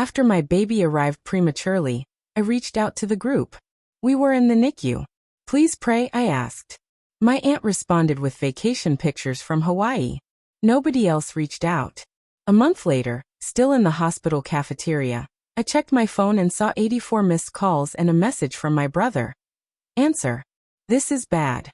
After my baby arrived prematurely, I reached out to the group. We were in the NICU. Please pray, I asked. My aunt responded with vacation pictures from Hawaii. Nobody else reached out. A month later, still in the hospital cafeteria, I checked my phone and saw 84 missed calls and a message from my brother. Answer. This is bad.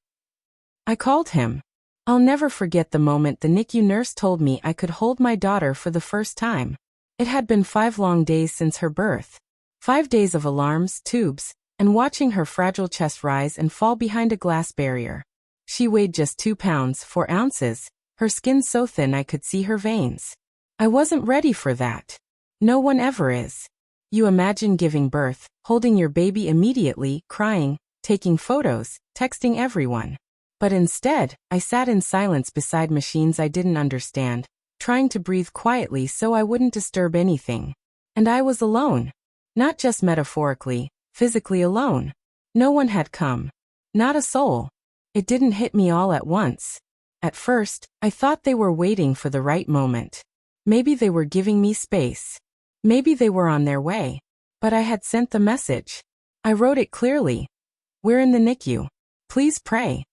I called him. I'll never forget the moment the NICU nurse told me I could hold my daughter for the first time. It had been 5 long days since her birth. 5 days of alarms, tubes, and watching her fragile chest rise and fall behind a glass barrier. She weighed just 2 pounds, 4 ounces, her skin so thin I could see her veins. I wasn't ready for that. No one ever is. You imagine giving birth, holding your baby immediately, crying, taking photos, texting everyone. But instead, I sat in silence beside machines I didn't understand, trying to breathe quietly so I wouldn't disturb anything. And I was alone. Not just metaphorically, physically alone. No one had come. Not a soul. It didn't hit me all at once. At first, I thought they were waiting for the right moment. Maybe they were giving me space. Maybe they were on their way. But I had sent the message. I wrote it clearly. We're in the NICU. Please pray.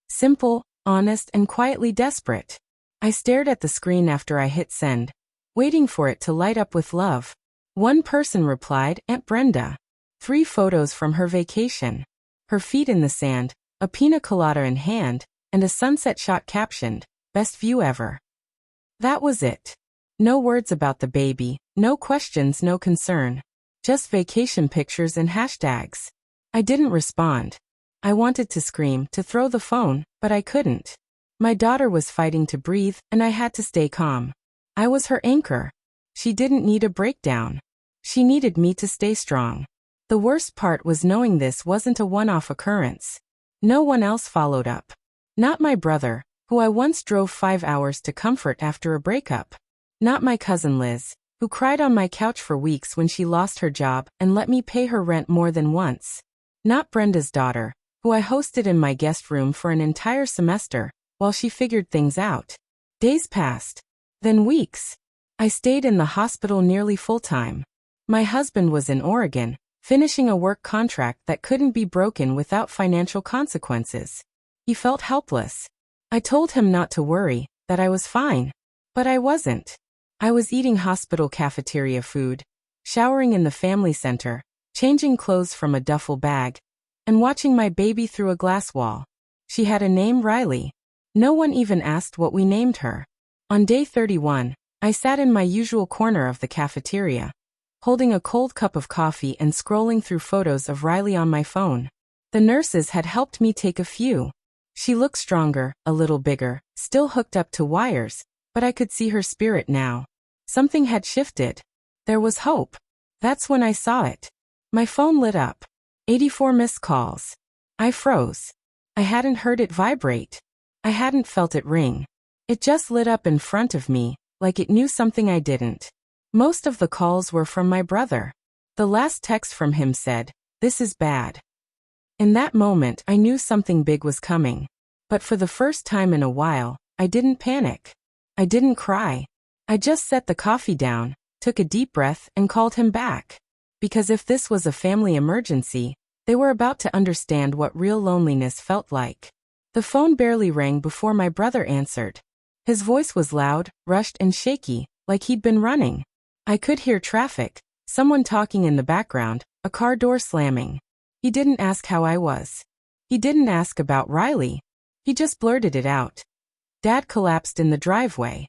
Simple, honest, and quietly desperate. I stared at the screen after I hit send, waiting for it to light up with love. One person replied, Aunt Brenda. 3 photos from her vacation. Her feet in the sand, a pina colada in hand, and a sunset shot captioned, Best view ever. That was it. No words about the baby, no questions, no concern. Just vacation pictures and hashtags. I didn't respond. I wanted to scream, to throw the phone, but I couldn't. My daughter was fighting to breathe, and I had to stay calm. I was her anchor. She didn't need a breakdown. She needed me to stay strong. The worst part was knowing this wasn't a one-off occurrence. No one else followed up. Not my brother, who I once drove 5 hours to comfort after a breakup. Not my cousin Liz, who cried on my couch for weeks when she lost her job and let me pay her rent more than once. Not Brenda's daughter, who I hosted in my guest room for an entire semester, while she figured things out. Days passed. Then weeks. I stayed in the hospital nearly full-time. My husband was in Oregon, finishing a work contract that couldn't be broken without financial consequences. He felt helpless. I told him not to worry, that I was fine. But I wasn't. I was eating hospital cafeteria food, showering in the family center, changing clothes from a duffel bag, and watching my baby through a glass wall. She had a name, Riley. No one even asked what we named her. On day 31, I sat in my usual corner of the cafeteria, holding a cold cup of coffee and scrolling through photos of Riley on my phone. The nurses had helped me take a few. She looked stronger, a little bigger, still hooked up to wires, but I could see her spirit now. Something had shifted. There was hope. That's when I saw it. My phone lit up. 84 missed calls. I froze. I hadn't heard it vibrate. I hadn't felt it ring. It just lit up in front of me, like it knew something I didn't. Most of the calls were from my brother. The last text from him said, "This is bad." In that moment, I knew something big was coming. But for the first time in a while, I didn't panic. I didn't cry. I just set the coffee down, took a deep breath, and called him back. Because if this was a family emergency, they were about to understand what real loneliness felt like. The phone barely rang before my brother answered. His voice was loud, rushed, and shaky, like he'd been running. I could hear traffic, someone talking in the background, a car door slamming. He didn't ask how I was. He didn't ask about Riley. He just blurted it out. Dad collapsed in the driveway.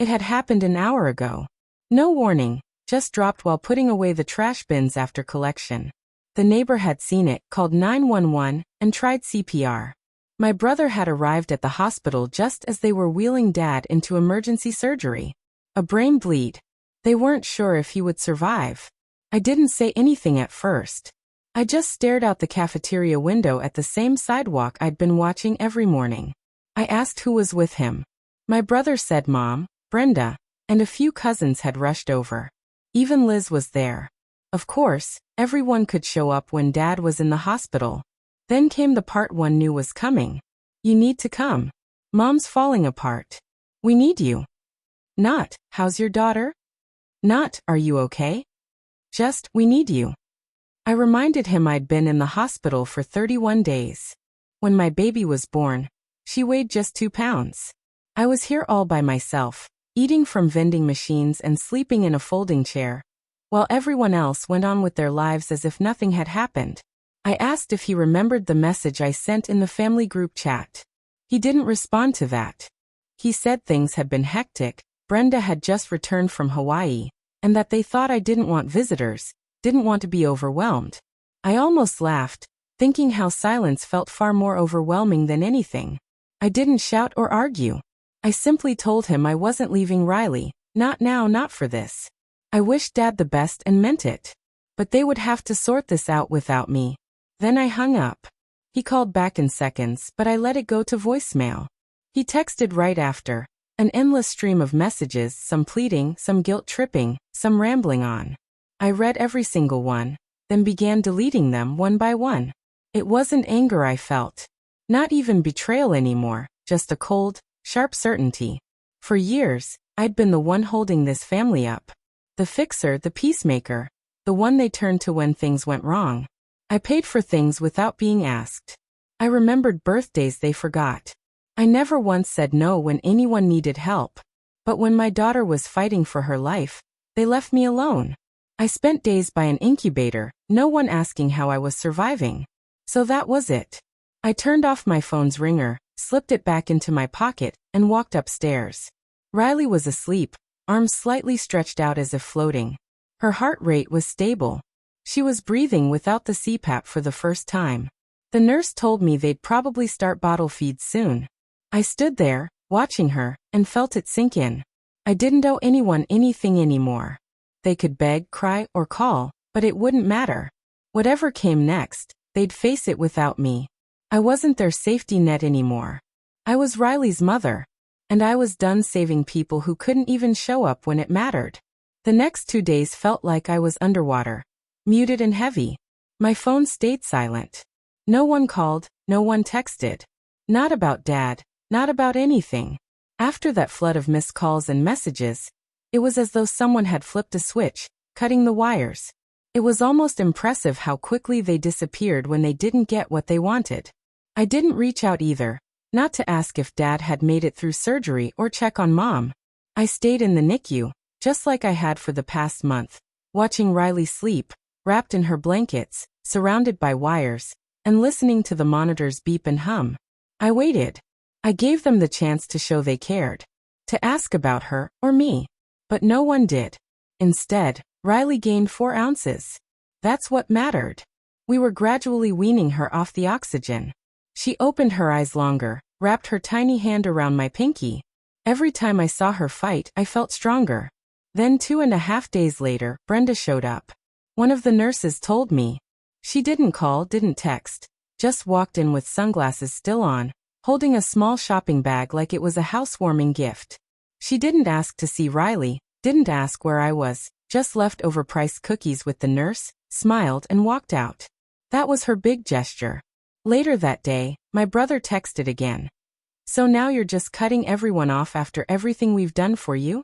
It had happened an hour ago. No warning, just dropped while putting away the trash bins after collection. The neighbor had seen it, called 911, and tried CPR. My brother had arrived at the hospital just as they were wheeling Dad into emergency surgery. A brain bleed. They weren't sure if he would survive. I didn't say anything at first. I just stared out the cafeteria window at the same sidewalk I'd been watching every morning. I asked who was with him. My brother said Mom, Brenda, and a few cousins had rushed over. Even Liz was there. Of course, everyone could show up when Dad was in the hospital. Then came the part one knew was coming. You need to come. Mom's falling apart. We need you. Not, how's your daughter? Not, "Are you okay?" Just, "We need you." I reminded him I'd been in the hospital for 31 days. When my baby was born, she weighed just 2 pounds. I was here all by myself, eating from vending machines and sleeping in a folding chair, while everyone else went on with their lives as if nothing had happened. I asked if he remembered the message I sent in the family group chat. He didn't respond to that. He said things had been hectic, Brenda had just returned from Hawaii, and that they thought I didn't want visitors, didn't want to be overwhelmed. I almost laughed, thinking how silence felt far more overwhelming than anything. I didn't shout or argue. I simply told him I wasn't leaving Riley, not now, not for this. I wished Dad the best and meant it. But they would have to sort this out without me. Then I hung up. He called back in seconds, but I let it go to voicemail. He texted right after, an endless stream of messages, some pleading, some guilt-tripping, some rambling on. I read every single one, then began deleting them one by one. It wasn't anger I felt. Not even betrayal anymore, just a cold, sharp certainty. For years, I'd been the one holding this family up. The fixer, the peacemaker, the one they turned to when things went wrong. I paid for things without being asked. I remembered birthdays they forgot. I never once said no when anyone needed help. But when my daughter was fighting for her life, they left me alone. I spent days by an incubator, no one asking how I was surviving. So that was it. I turned off my phone's ringer, slipped it back into my pocket, and walked upstairs. Riley was asleep, arms slightly stretched out as if floating. Her heart rate was stable. She was breathing without the CPAP for the first time. The nurse told me they'd probably start bottle feeds soon. I stood there, watching her, and felt it sink in. I didn't owe anyone anything anymore. They could beg, cry, or call, but it wouldn't matter. Whatever came next, they'd face it without me. I wasn't their safety net anymore. I was Riley's mother, and I was done saving people who couldn't even show up when it mattered. The next 2 days felt like I was underwater, muted and heavy. My phone stayed silent. No one called, no one texted. Not about Dad, not about anything. After that flood of missed calls and messages, it was as though someone had flipped a switch, cutting the wires. It was almost impressive how quickly they disappeared when they didn't get what they wanted. I didn't reach out either, not to ask if Dad had made it through surgery or check on Mom. I stayed in the NICU, just like I had for the past month, watching Riley sleep, wrapped in her blankets, surrounded by wires, and listening to the monitors beep and hum. I waited. I gave them the chance to show they cared, to ask about her or me. But no one did. Instead, Riley gained 4 ounces. That's what mattered. We were gradually weaning her off the oxygen. She opened her eyes longer, wrapped her tiny hand around my pinky. Every time I saw her fight, I felt stronger. Then 2.5 days later, Brenda showed up. One of the nurses told me. She didn't call, didn't text, just walked in with sunglasses still on, holding a small shopping bag like it was a housewarming gift. She didn't ask to see Riley, didn't ask where I was, just left overpriced cookies with the nurse, smiled and walked out. That was her big gesture. Later that day, my brother texted again. "So now you're just cutting everyone off after everything we've done for you?"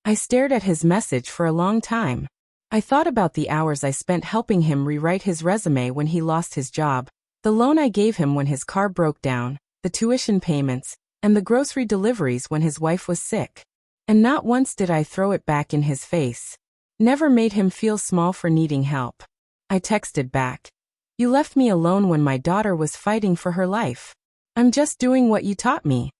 I stared at his message for a long time. I thought about the hours I spent helping him rewrite his resume when he lost his job, the loan I gave him when his car broke down, the tuition payments, and the grocery deliveries when his wife was sick. And not once did I throw it back in his face. Never made him feel small for needing help. I texted back. "You left me alone when my daughter was fighting for her life. I'm just doing what you taught me."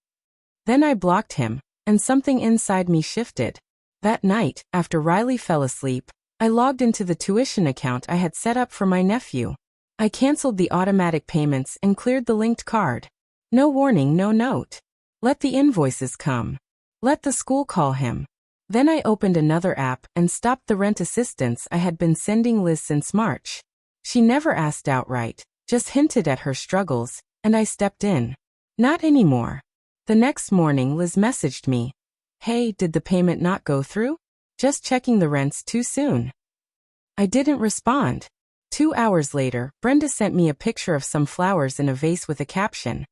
Then I blocked him, and something inside me shifted. That night, after Riley fell asleep, I logged into the tuition account I had set up for my nephew. I canceled the automatic payments and cleared the linked card. No warning, no note. Let the invoices come. Let the school call him. Then I opened another app and stopped the rent assistance I had been sending Liz since March. She never asked outright, just hinted at her struggles, and I stepped in. Not anymore. The next morning Liz messaged me. "Hey, did the payment not go through? Just checking the rent's too soon." I didn't respond. 2 hours later, Brenda sent me a picture of some flowers in a vase with a caption.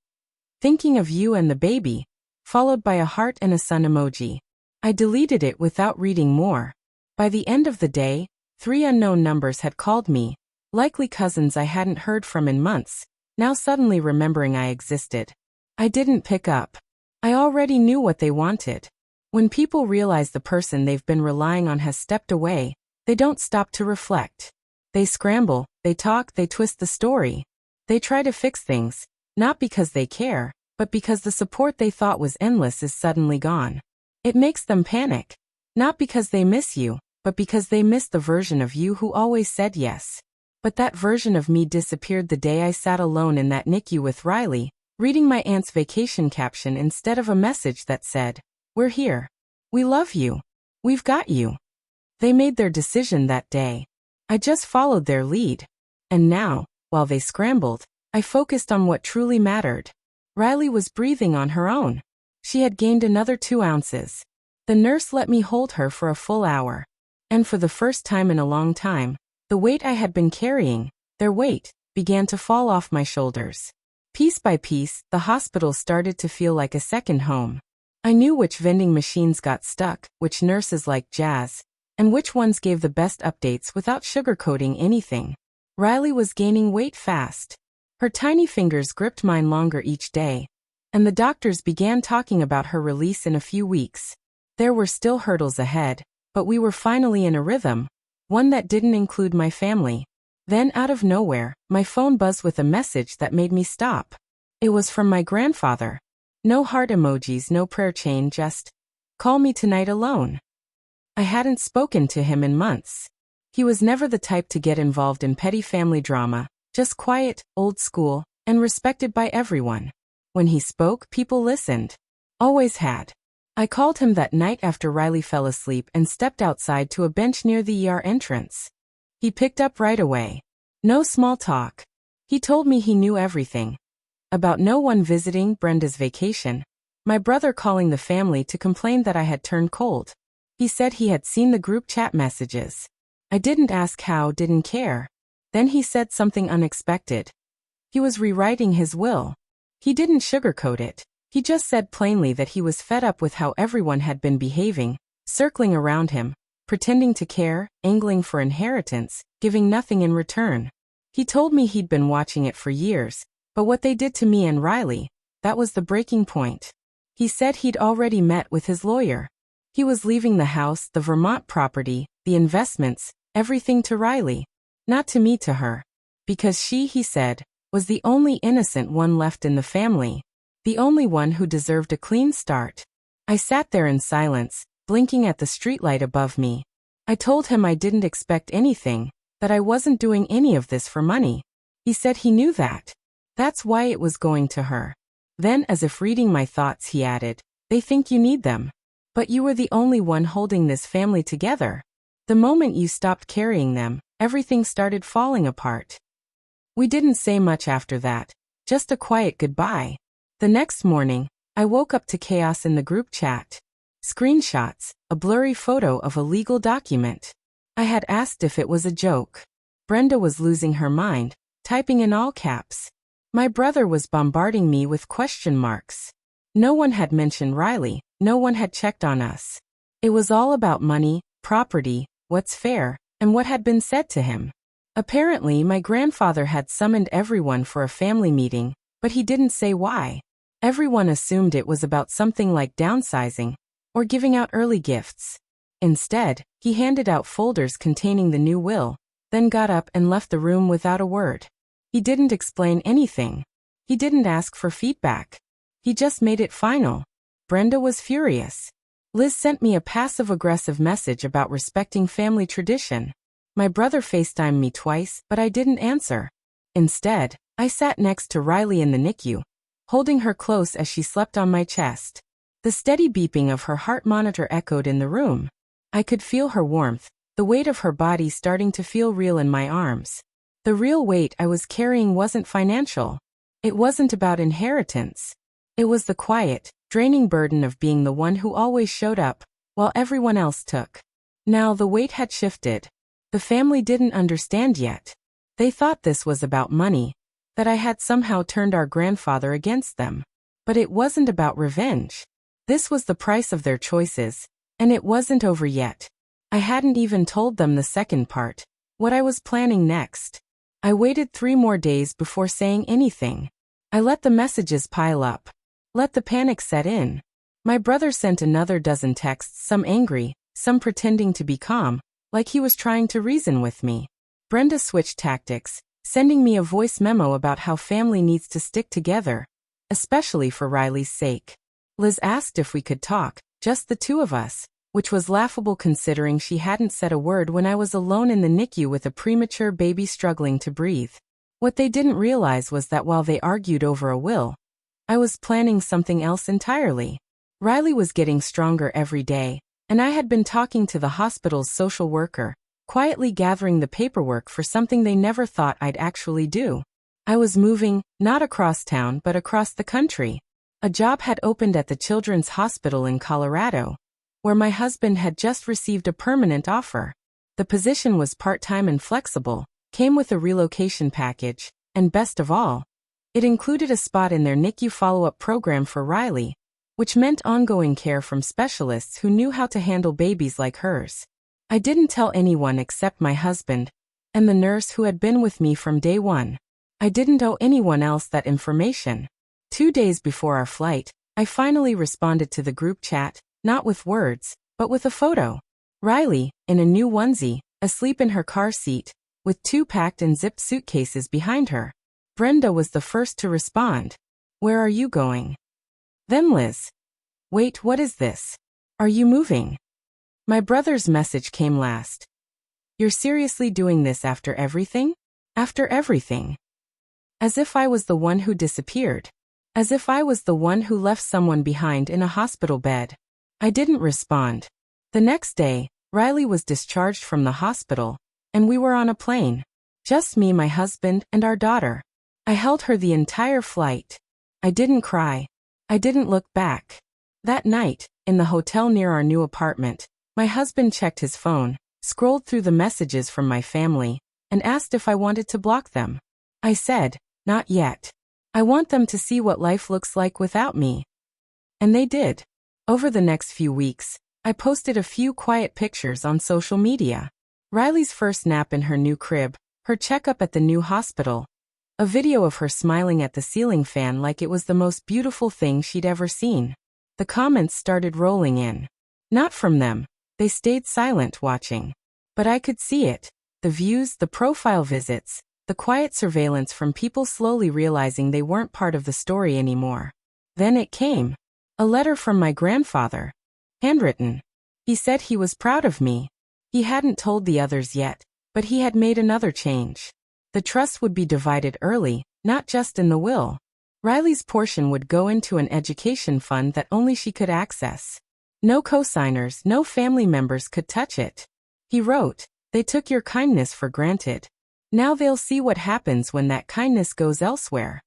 "Thinking of you and the baby," followed by a heart and a sun emoji. I deleted it without reading more. By the end of the day, 3 unknown numbers had called me, likely cousins I hadn't heard from in months, now suddenly remembering I existed. I didn't pick up. I already knew what they wanted. When people realize the person they've been relying on has stepped away, they don't stop to reflect. They scramble, they talk, they twist the story. They try to fix things, not because they care, but because the support they thought was endless is suddenly gone. It makes them panic, not because they miss you, but because they miss the version of you who always said yes. But that version of me disappeared the day I sat alone in that NICU with Riley, reading my aunt's vacation caption instead of a message that said, "We're here. We love you. We've got you." They made their decision that day. I just followed their lead. And now, while they scrambled, I focused on what truly mattered. Riley was breathing on her own. She had gained another 2 ounces. The nurse let me hold her for a full hour. And for the first time in a long time, the weight I had been carrying, their weight, began to fall off my shoulders. Piece by piece, the hospital started to feel like a second home. I knew which vending machines got stuck, which nurses liked jazz, and which ones gave the best updates without sugarcoating anything. Riley was gaining weight fast. Her tiny fingers gripped mine longer each day, and the doctors began talking about her release in a few weeks. There were still hurdles ahead, but we were finally in a rhythm, one that didn't include my family. Then out of nowhere, my phone buzzed with a message that made me stop. It was from my grandfather. No heart emojis, no prayer chain, just, "Call me tonight alone." I hadn't spoken to him in months. He was never the type to get involved in petty family drama, just quiet, old school, and respected by everyone. When he spoke, people listened. Always had. I called him that night after Riley fell asleep and stepped outside to a bench near the ER entrance. He picked up right away. No small talk. He told me he knew everything. About no one visiting Brenda's vacation, my brother calling the family to complain that I had turned cold. He said he had seen the group chat messages. I didn't ask how, didn't care. Then he said something unexpected. He was rewriting his will. He didn't sugarcoat it. He just said plainly that he was fed up with how everyone had been behaving, circling around him, pretending to care, angling for inheritance, giving nothing in return. He told me he'd been watching it for years, but what they did to me and Riley, that was the breaking point. He said he'd already met with his lawyer. He was leaving the house, the Vermont property, the investments, everything to Riley. Not to me, to her. Because she, he said, was the only innocent one left in the family. The only one who deserved a clean start. I sat there in silence, blinking at the streetlight above me. I told him I didn't expect anything, that I wasn't doing any of this for money. He said he knew that. That's why it was going to her. Then, as if reading my thoughts, he added, "They think you need them. But you were the only one holding this family together. The moment you stopped carrying them, everything started falling apart." We didn't say much after that, just a quiet goodbye. The next morning, I woke up to chaos in the group chat. Screenshots, a blurry photo of a legal document. I had asked if it was a joke. Brenda was losing her mind, typing in all caps. My brother was bombarding me with question marks. No one had mentioned Riley, no one had checked on us. It was all about money, property, what's fair, and what had been said to him. Apparently, my grandfather had summoned everyone for a family meeting, but he didn't say why. Everyone assumed it was about something like downsizing, or giving out early gifts. Instead, he handed out folders containing the new will, then got up and left the room without a word. He didn't explain anything. He didn't ask for feedback. He just made it final. Brenda was furious. Liz sent me a passive-aggressive message about respecting family tradition. My brother FaceTimed me twice, but I didn't answer. Instead, I sat next to Riley in the NICU, holding her close as she slept on my chest. The steady beeping of her heart monitor echoed in the room. I could feel her warmth, the weight of her body starting to feel real in my arms. The real weight I was carrying wasn't financial. It wasn't about inheritance. It was the quiet, draining burden of being the one who always showed up, while everyone else took. Now the weight had shifted. The family didn't understand yet. They thought this was about money, that I had somehow turned our grandfather against them. But it wasn't about revenge. This was the price of their choices, and it wasn't over yet. I hadn't even told them the second part, what I was planning next. I waited 3 more days before saying anything. I let the messages pile up. Let the panic set in. My brother sent another dozen texts, some angry, some pretending to be calm, like he was trying to reason with me. Brenda switched tactics, sending me a voice memo about how family needs to stick together, especially for Riley's sake. Liz asked if we could talk, just the two of us, which was laughable considering she hadn't said a word when I was alone in the NICU with a premature baby struggling to breathe. What they didn't realize was that while they argued over a will, I was planning something else entirely. Riley was getting stronger every day, and I had been talking to the hospital's social worker, quietly gathering the paperwork for something they never thought I'd actually do. I was moving, not across town but across the country. A job had opened at the Children's Hospital in Colorado, where my husband had just received a permanent offer. The position was part-time and flexible, came with a relocation package, and best of all, it included a spot in their NICU follow-up program for Riley, which meant ongoing care from specialists who knew how to handle babies like hers. I didn't tell anyone except my husband and the nurse who had been with me from day one. I didn't owe anyone else that information. 2 days before our flight, I finally responded to the group chat, not with words, but with a photo. Riley, in a new onesie, asleep in her car seat, with 2 packed and zipped suitcases behind her. Brenda was the first to respond. "Where are you going?" Then Liz. "Wait, what is this? Are you moving?" My brother's message came last. "You're seriously doing this after everything?" After everything. As if I was the one who disappeared. As if I was the one who left someone behind in a hospital bed. I didn't respond. The next day, Riley was discharged from the hospital, and we were on a plane. Just me, my husband, and our daughter. I held her the entire flight. I didn't cry. I didn't look back. That night, in the hotel near our new apartment, my husband checked his phone, scrolled through the messages from my family, and asked if I wanted to block them. I said, "Not yet. I want them to see what life looks like without me." And they did. Over the next few weeks, I posted a few quiet pictures on social media. Riley's first nap in her new crib, her checkup at the new hospital, a video of her smiling at the ceiling fan like it was the most beautiful thing she'd ever seen. The comments started rolling in. Not from them. They stayed silent watching. But I could see it. The views, the profile visits, the quiet surveillance from people slowly realizing they weren't part of the story anymore. Then it came. A letter from my grandfather. Handwritten. He said he was proud of me. He hadn't told the others yet, but he had made another change. The trust would be divided early, not just in the will. Riley's portion would go into an education fund that only she could access. No co-signers, no family members could touch it. He wrote, "They took your kindness for granted. Now they'll see what happens when that kindness goes elsewhere."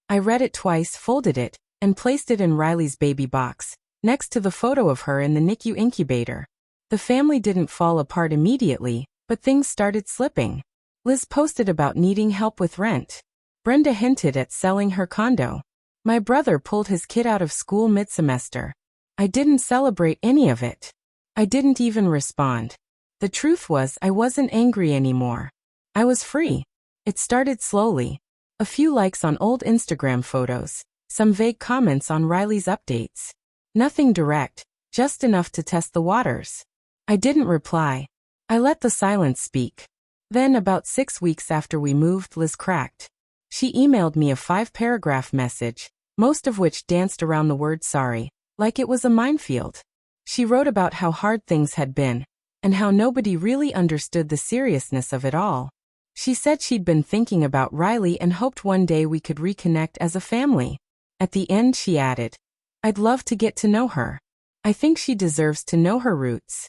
I read it twice, folded it, and placed it in Riley's baby box, next to the photo of her in the NICU incubator. The family didn't fall apart immediately, but things started slipping. Liz posted about needing help with rent. Brenda hinted at selling her condo. My brother pulled his kid out of school mid-semester. I didn't celebrate any of it. I didn't even respond. The truth was, I wasn't angry anymore. I was free. It started slowly. A few likes on old Instagram photos, some vague comments on Riley's updates. Nothing direct, just enough to test the waters. I didn't reply. I let the silence speak. Then, about 6 weeks after we moved, Liz cracked. She emailed me a 5-paragraph message, most of which danced around the word sorry, like it was a minefield. She wrote about how hard things had been, and how nobody really understood the seriousness of it all. She said she'd been thinking about Riley and hoped one day we could reconnect as a family. At the end she added, "I'd love to get to know her. I think she deserves to know her roots."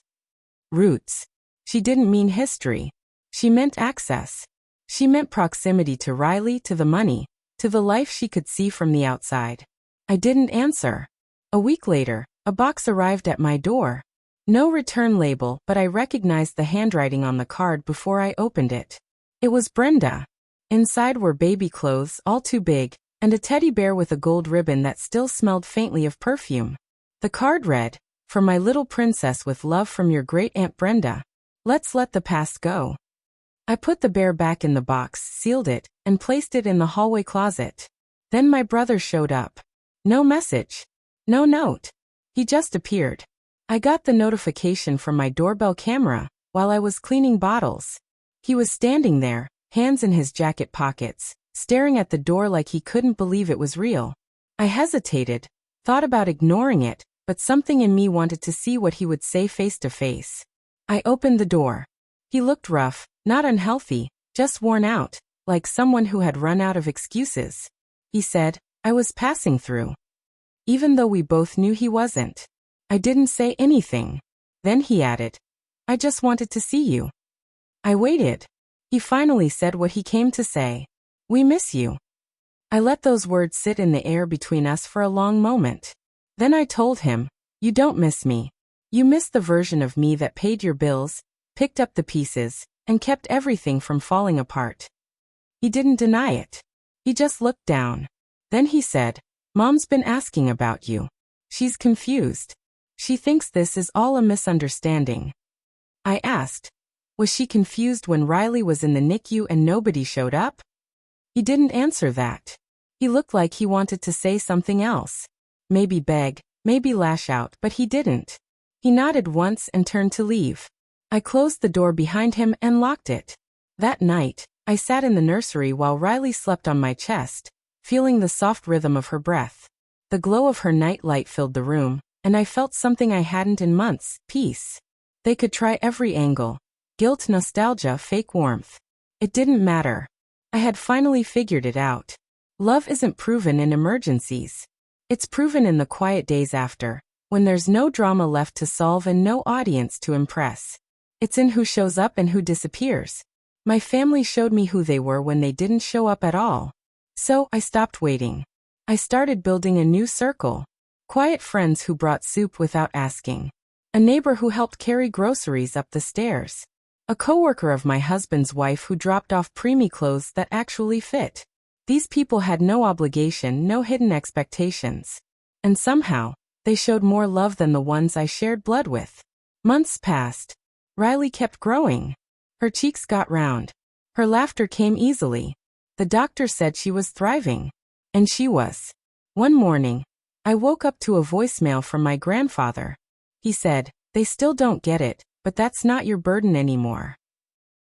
Roots. She didn't mean history. She meant access. She meant proximity to Riley, to the money, to the life she could see from the outside. I didn't answer. A week later, a box arrived at my door. No return label, but I recognized the handwriting on the card before I opened it. It was Brenda. Inside were baby clothes, all too big, and a teddy bear with a gold ribbon that still smelled faintly of perfume. The card read, For my little princess, with love from your great Aunt Brenda. Let's let the past go. I put the bear back in the box, sealed it, and placed it in the hallway closet. Then my brother showed up. No message. No note. He just appeared. I got the notification from my doorbell camera while I was cleaning bottles. He was standing there, hands in his jacket pockets, staring at the door like he couldn't believe it was real. I hesitated, thought about ignoring it, but something in me wanted to see what he would say face to face. I opened the door. He looked rough, not unhealthy, just worn out, like someone who had run out of excuses. He said, "I was passing through." Even though we both knew he wasn't. I didn't say anything. Then he added, "I just wanted to see you." I waited. He finally said what he came to say. "We miss you." I let those words sit in the air between us for a long moment. Then I told him, "You don't miss me. You miss the version of me that paid your bills, picked up the pieces, and kept everything from falling apart." He didn't deny it. He just looked down. Then he said, "Mom's been asking about you. She's confused. She thinks this is all a misunderstanding." I asked, "Was she confused when Riley was in the NICU and nobody showed up?" He didn't answer that. He looked like he wanted to say something else. Maybe beg, maybe lash out, but he didn't. He nodded once and turned to leave. I closed the door behind him and locked it. That night, I sat in the nursery while Riley slept on my chest, feeling the soft rhythm of her breath. The glow of her night light filled the room, and I felt something I hadn't in months: peace. They could try every angle. Guilt, nostalgia, fake warmth. It didn't matter. I had finally figured it out. Love isn't proven in emergencies. It's proven in the quiet days after, when there's no drama left to solve and no audience to impress. It's in who shows up and who disappears. My family showed me who they were when they didn't show up at all. So I stopped waiting. I started building a new circle. Quiet friends who brought soup without asking. A neighbor who helped carry groceries up the stairs. A coworker of my husband's wife who dropped off preemie clothes that actually fit. These people had no obligation, no hidden expectations. And somehow, they showed more love than the ones I shared blood with. Months passed. Riley kept growing. Her cheeks got round. Her laughter came easily. The doctor said she was thriving. And she was. One morning, I woke up to a voicemail from my grandfather. He said, "They still don't get it, but that's not your burden anymore."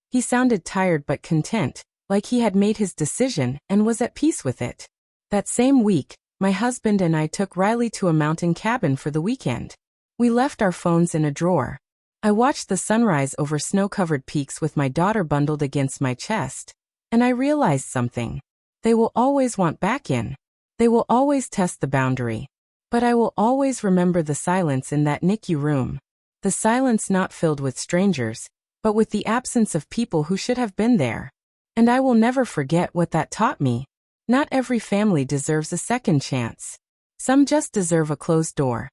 He sounded tired but content, like he had made his decision and was at peace with it. That same week, my husband and I took Riley to a mountain cabin for the weekend. We left our phones in a drawer. I watched the sunrise over snow-covered peaks with my daughter bundled against my chest, and I realized something. They will always want back in. They will always test the boundary. But I will always remember the silence in that NICU room. The silence not filled with strangers, but with the absence of people who should have been there. And I will never forget what that taught me. Not every family deserves a second chance. Some just deserve a closed door.